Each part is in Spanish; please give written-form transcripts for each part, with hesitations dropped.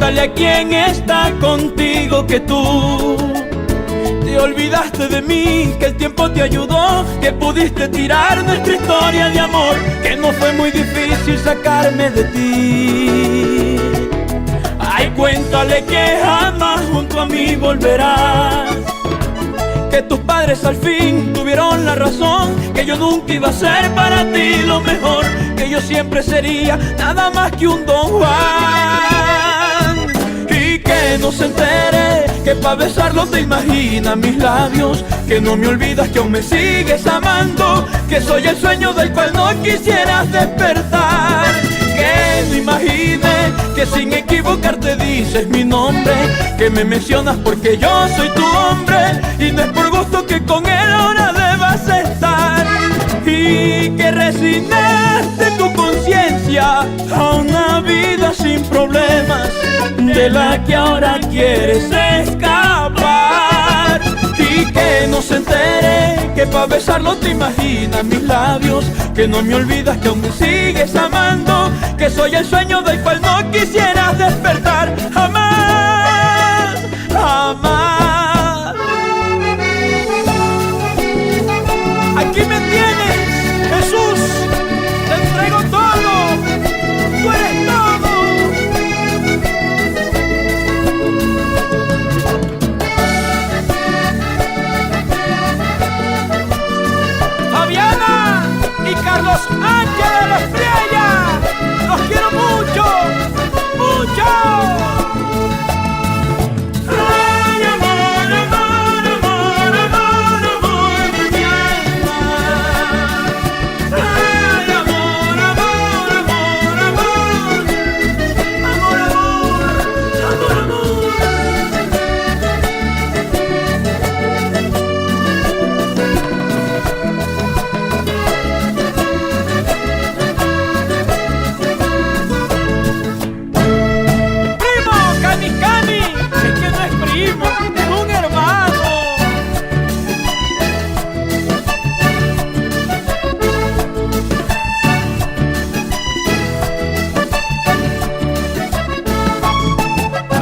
cuéntale a quién está contigo que tú te olvidaste de mí, que el tiempo te ayudó, que pudiste tirar nuestra historia de amor, que no fue muy difícil sacarme de ti. Ay, cuéntale que jamás junto a mí volverás, que tus padres al fin tuvieron la razón, que yo nunca iba a ser para ti lo mejor, que yo siempre sería nada más que un Don Juan. Y que no se entere que pa' besarlo te imaginas mis labios, que no me olvidas que aún me sigues amando, que soy el sueño del cual no quisieras despertar. Que no imagines que sin equivocarte dices mi nombre, que me mencionas porque yo soy tu hombre, y no es por gusto que con él ahora debas estar. Y que resignaste tu conciencia a una vida sin problemas, de la que ahora quieres escapar. Y que no se entere que pa' besarlo te imaginas mis labios, que no me olvidas que aún me sigues amando, que soy el sueño del cual no quisieras despertar jamás, jamás. Aquí me tienes, Jesús, te entrego todo, tú eres todo. Fabiana y Carlos Ángel de la Estrella, los quiero mucho, mucho. Ay, amor, amor, amor, amor, amor de mi alma. Ay, amor, amor, amor, amor, amor, amor, amor, amor.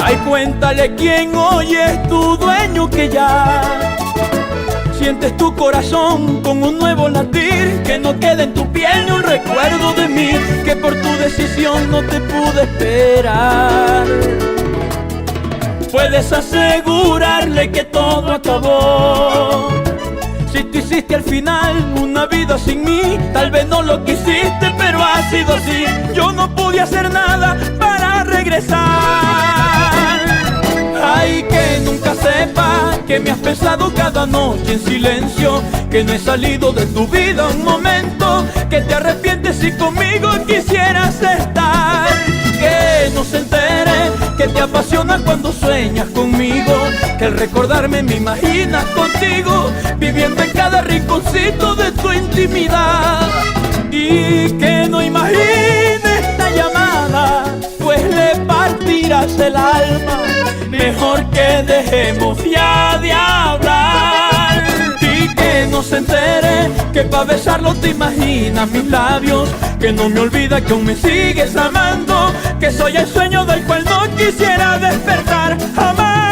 Ay, cuéntale quién hoy es tu dueño, que ya sientes tu corazón con un nuevo latir, que no quede en tu piel ni un recuerdo de mí, que por tu decisión no te pude esperar. Puedes asegurarle que todo acabó. Si tú hiciste al final una vida sin mí, tal vez no lo quisiste, pero ha sido así. Yo no pude hacer nada para regresar. Ay, que nunca sepa que me has pensado cada noche en silencio, que no he salido de tu vida un momento, que te arrepientes si conmigo quisieras estar. Que no se entere que te apasiona cuando sueñas conmigo, que al recordarme me imaginas contigo, viviendo en cada rinconcito de tu intimidad. Y que no imagine esta llamada, pues le partirás el alma. Mejor que dejemos ya de hablar. Y que no se entere que pa' besarlo te imaginas mis labios, que no me olvida que aún me sigues amando, que soy el sueño del cual no quisiera despertar jamás.